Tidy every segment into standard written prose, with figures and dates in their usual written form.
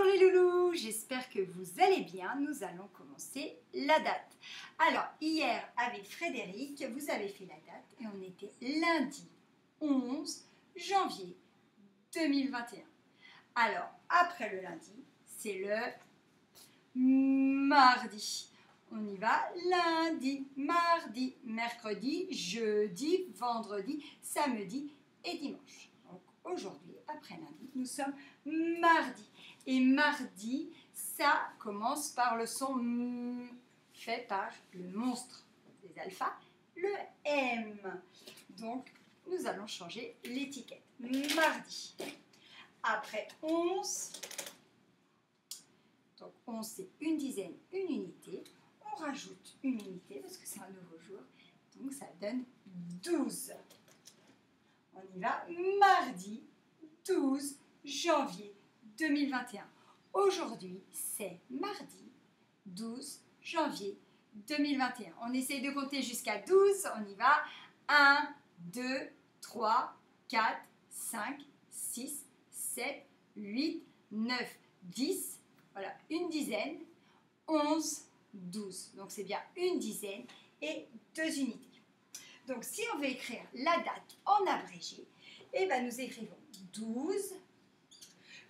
les loulous, j'espère que vous allez bien. Nous allons commencer la date. Alors, hier avec Frédéric, vous avez fait la date et on était lundi 11 janvier 2021. Alors, après le lundi, c'est le mardi. On y va lundi, mardi, mercredi, jeudi, vendredi, samedi et dimanche. Donc aujourd'hui, après lundi, nous sommes mardi. Et mardi, ça commence par le son M, fait par le monstre des alphas, le M. Donc, nous allons changer l'étiquette. Mardi. Après 11, donc 11 c'est une dizaine, une unité. On rajoute une unité parce que c'est un nouveau jour. Donc, ça donne 12. On y va. Mardi 12 janvier 2021. Aujourd'hui, c'est mardi 12 janvier 2021. On essaye de compter jusqu'à 12. On y va. 1, 2, 3, 4, 5, 6, 7, 8, 9, 10. Voilà, une dizaine. 11, 12. Donc, c'est bien une dizaine et 2 unités. Donc, si on veut écrire la date en abrégé, eh ben, nous écrivons 12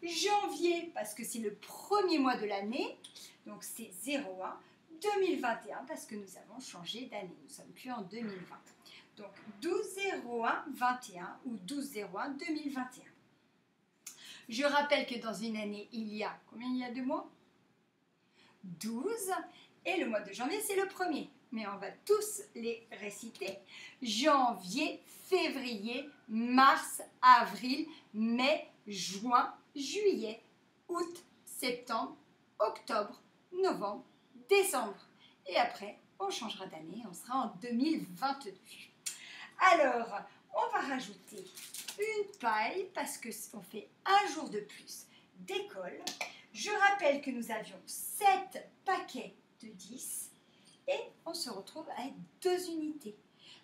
janvier, parce que c'est le premier mois de l'année, donc c'est 01, 2021, parce que nous avons changé d'année, nous ne sommes plus en 2020. Donc 12-01-21 ou 12-01-2021. Je rappelle que dans une année, il y a, combien il y a de mois? 12, et le mois de janvier, c'est le premier. Mais on va tous les réciter. Janvier, février, mars, avril, mai, juin, juillet, août, septembre, octobre, novembre, décembre. Et après, on changera d'année, on sera en 2022. Alors, on va rajouter une paille parce qu'on fait un jour de plus d'école. Je rappelle que nous avions 7 paquets de 10 et on se retrouve avec 2 unités.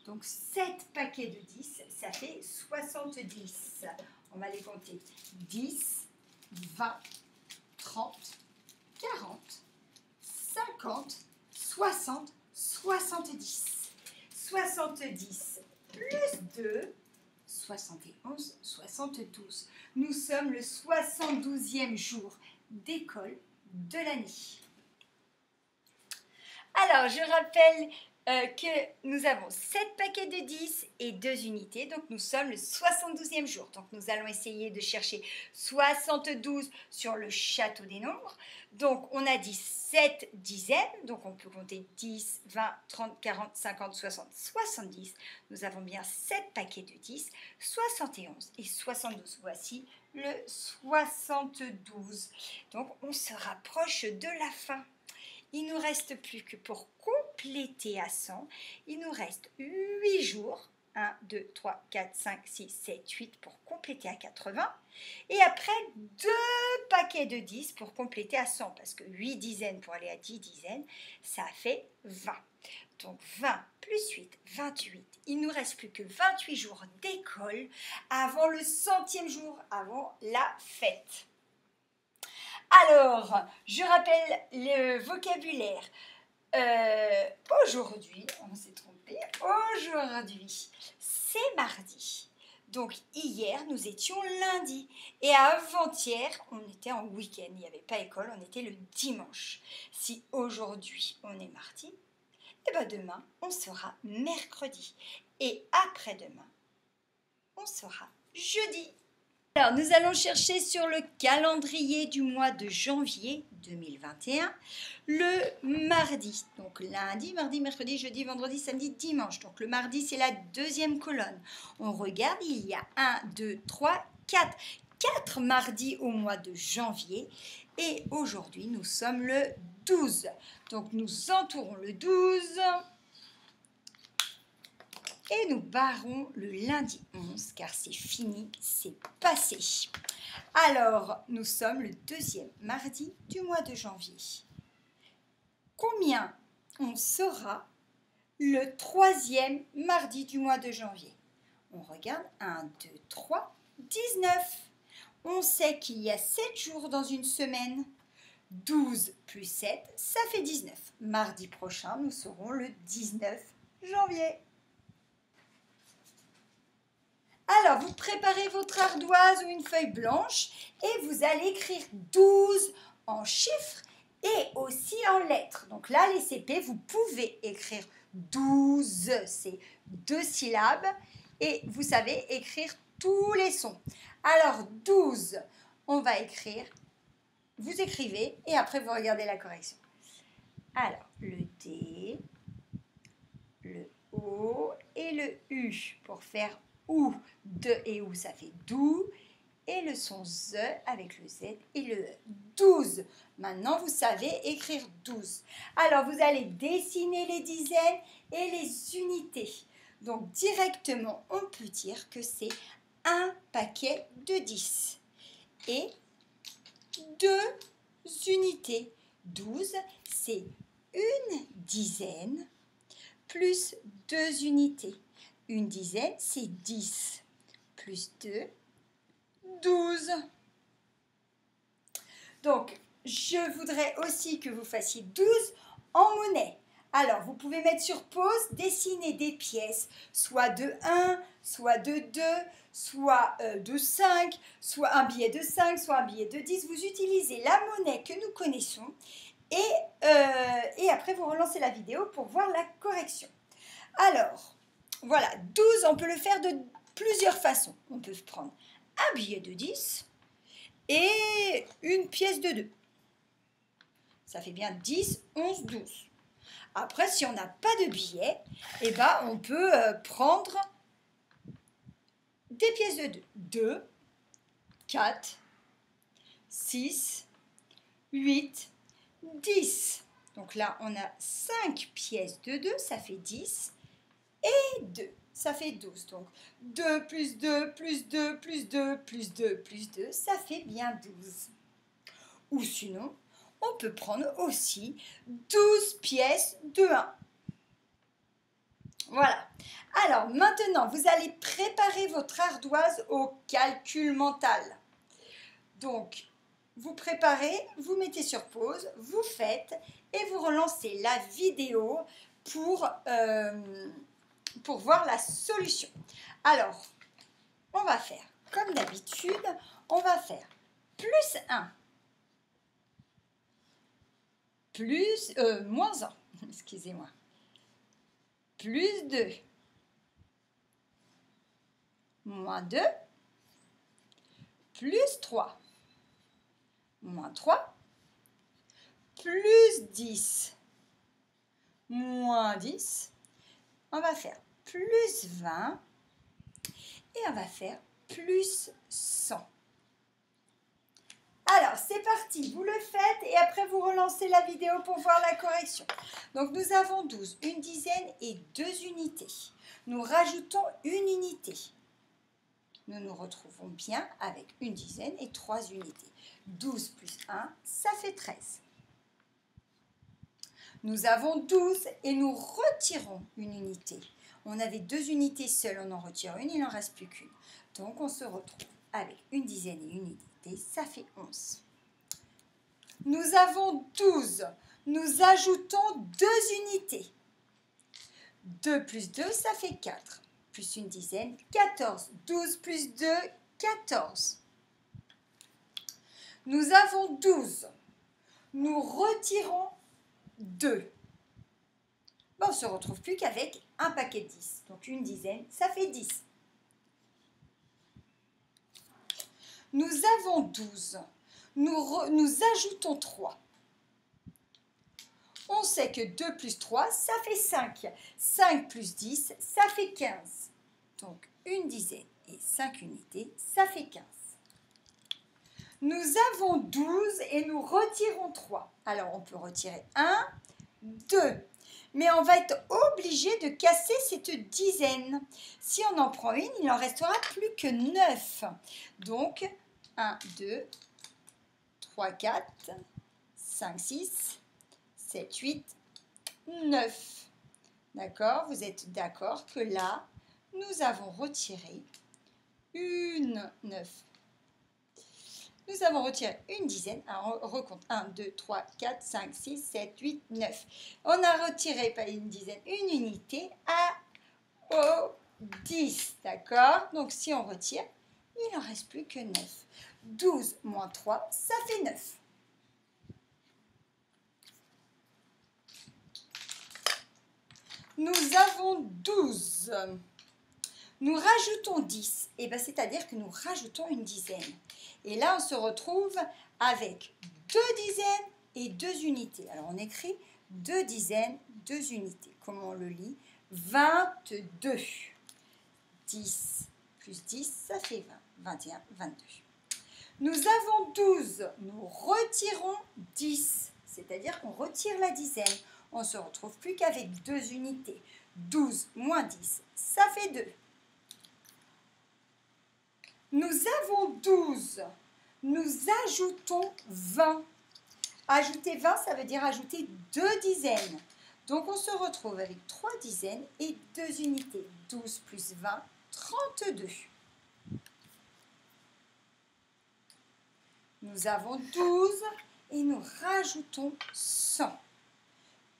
Donc 7 paquets de 10, ça fait 70. On va les compter. 10, 20, 30, 40, 50, 60, 70. 70 plus 2, 71, 72. Nous sommes le 72e jour d'école de l'année. Alors, je rappelle que nous avons 7 paquets de 10 et 2 unités, donc nous sommes le 72e jour. Donc nous allons essayer de chercher 72 sur le château des nombres. Donc on a dit 7 dizaines, donc on peut compter 10, 20, 30, 40, 50, 60, 70. Nous avons bien 7 paquets de 10, 71 et 72. Voici le 72. Donc on se rapproche de la fin. Il ne nous reste plus que pour compléter à 100, il nous reste 8 jours, 1, 2, 3, 4, 5, 6, 7, 8 pour compléter à 80, et après 2 paquets de 10 pour compléter à 100, parce que 8 dizaines pour aller à 10 dizaines, ça fait 20. Donc 20 plus 8, 28. Il ne nous reste plus que 28 jours d'école avant le 100e jour, avant la fête. Alors, je rappelle le vocabulaire. Aujourd'hui, on s'est trompé, aujourd'hui, c'est mardi. Donc, hier, nous étions lundi. Et avant-hier, on était en week-end. Il n'y avait pas école, on était le dimanche. Si aujourd'hui, on est mardi, et bien demain, on sera mercredi. Et après-demain, on sera jeudi. Alors, nous allons chercher sur le calendrier du mois de janvier 2021 le mardi. Donc, lundi, mardi, mercredi, jeudi, vendredi, samedi, dimanche. Donc, le mardi, c'est la deuxième colonne. On regarde, il y a 1, 2, 3, 4. 4 mardis au mois de janvier. Et aujourd'hui, nous sommes le 12. Donc, nous entourons le 12. Et nous barrons le lundi 11 car c'est fini, c'est passé. Alors, nous sommes le 2e mardi du mois de janvier. Combien on sera le 3e mardi du mois de janvier? On regarde 1, 2, 3, 19. On sait qu'il y a 7 jours dans une semaine. 12 plus 7, ça fait 19. Mardi prochain, nous serons le 19 janvier. Alors, vous préparez votre ardoise ou une feuille blanche et vous allez écrire 12 en chiffres et aussi en lettres. Donc là, les CP, vous pouvez écrire 12, c'est 2 syllabes et vous savez écrire tous les sons. Alors, 12, on va écrire, vous écrivez et après vous regardez la correction. Alors, le D, le O et le U pour faire OU. De et OU, ça fait DOU. Et le son Z avec le Z et le E. 12. Maintenant, vous savez écrire 12. Alors, vous allez dessiner les dizaines et les unités. Donc, directement, on peut dire que c'est un paquet de 10. Et 2 unités. 12, c'est une dizaine plus 2 unités. Une dizaine, c'est 10. Plus 2, 12. Donc, je voudrais aussi que vous fassiez 12 en monnaie. Alors, vous pouvez mettre sur pause, dessiner des pièces, soit de 1, soit de 2, soit de 5, soit un billet de 5, soit un billet de 10. Vous utilisez la monnaie que nous connaissons et après, vous relancez la vidéo pour voir la correction. Alors, voilà, 12, on peut le faire de plusieurs façons. On peut prendre un billet de 10 et une pièce de 2. Ça fait bien 10, 11, 12. Après, si on n'a pas de billet, eh ben, on peut prendre des pièces de 2. 2, 4, 6, 8, 10. Donc là, on a 5 pièces de 2, ça fait 10. Et 2, ça fait 12. Donc 2 plus 2 plus 2 plus 2 plus 2 plus 2, ça fait bien 12. Ou sinon, on peut prendre aussi 12 pièces de 1. Voilà. Alors maintenant, vous allez préparer votre ardoise au calcul mental. Donc, vous préparez, vous mettez sur pause, vous faites et vous relancez la vidéo pour voir la solution. Alors, on va faire comme d'habitude, on va faire plus 1, plus, moins 1, excusez-moi, plus 2, moins 2, plus 3, moins 3, plus 10, moins 10, on va faire plus 20 et on va faire plus 100. Alors, c'est parti, vous le faites et après vous relancez la vidéo pour voir la correction. Donc, nous avons 12, une dizaine et 2 unités. Nous rajoutons une unité. Nous nous retrouvons bien avec une dizaine et 3 unités. 12 plus 1, ça fait 13. Nous avons 12 et nous retirons une unité. On avait 2 unités seules, on en retire une, il n'en reste plus qu'une. Donc, on se retrouve avec une dizaine et une unité, ça fait 11. Nous avons 12. Nous ajoutons 2 unités. 2 plus 2, ça fait 4. Plus une dizaine, 14. 12 plus 2, 14. Nous avons 12. Nous retirons 2. Bon, on ne se retrouve plus qu'avec un paquet de 10. Donc une dizaine, ça fait 10. Nous avons 12. Nous ajoutons 3. On sait que 2 plus 3, ça fait 5. 5 plus 10, ça fait 15. Donc une dizaine et 5 unités, ça fait 15. Nous avons 12 et nous retirons 3. Alors on peut retirer 1, 2. Mais on va être obligé de casser cette dizaine. Si on en prend une, il n'en restera plus que 9. Donc 1, 2, 3, 4, 5, 6, 7, 8, 9. D'accord? Vous êtes d'accord que là, nous avons retiré une 9. Nous avons retiré une dizaine. Alors, on recompte 1, 2, 3, 4, 5, 6, 7, 8, 9. On a retiré, pas une dizaine, une unité au 10. D'accord? Donc, si on retire, il n'en reste plus que 9. 12 moins 3, ça fait 9. Nous avons 12. Nous rajoutons 10, et ben, c'est-à-dire que nous rajoutons une dizaine. Et là, on se retrouve avec 2 dizaines et 2 unités. Alors, on écrit 2 dizaines, 2 unités. Comment on le lit? 22. 10 plus 10, ça fait 20. 21, 22. Nous avons 12. Nous retirons 10, c'est-à-dire qu'on retire la dizaine. On ne se retrouve plus qu'avec 2 unités. 12 moins 10, ça fait 2. Nous avons 12. Nous ajoutons 20. Ajouter 20, ça veut dire ajouter 2 dizaines. Donc, on se retrouve avec 3 dizaines et 2 unités. 12 plus 20, 32. Nous avons 12 et nous rajoutons 100.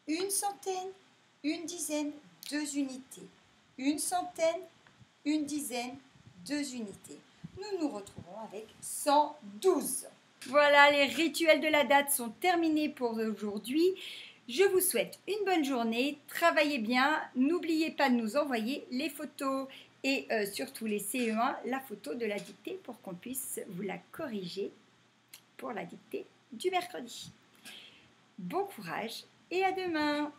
Une centaine, une dizaine, 2 unités. Une centaine, une dizaine, 2 unités. Nous nous retrouvons avec 112. Voilà, les rituels de la date sont terminés pour aujourd'hui. Je vous souhaite une bonne journée, travaillez bien, n'oubliez pas de nous envoyer les photos et surtout les CE1, la photo de la dictée pour qu'on puisse vous la corriger pour la dictée du mercredi. Bon courage et à demain!